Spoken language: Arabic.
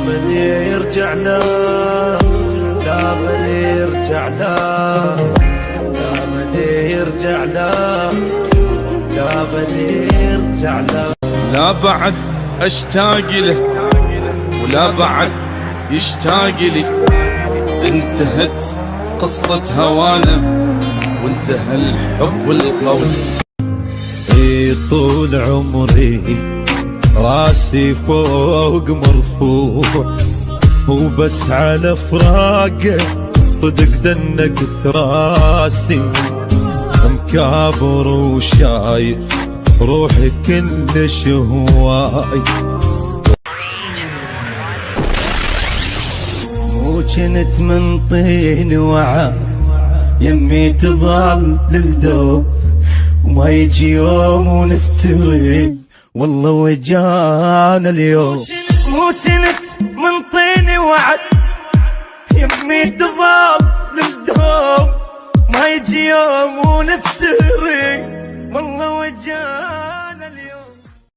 من يرجع له، لا من يرجع له، لا من يرجع له، لا من يرجع له. لا بعد اشتاق له ولا بعد يشتاق لي، انتهت قصة هوانا وانتهى الحب القوي. في طول عمري راسي فوق مرفوع، وبس على فراقه صدق دنقت راسي، مكابر وشايف روحي كلش هواي. وجنت من طين وعا يمي تظل للدوب، وما يجي يوم ونفترق والله وجانا اليوم. مو جنت من طين وعد يمي تظل للدوب، ما يجي يوم ونفترق والله وجانا.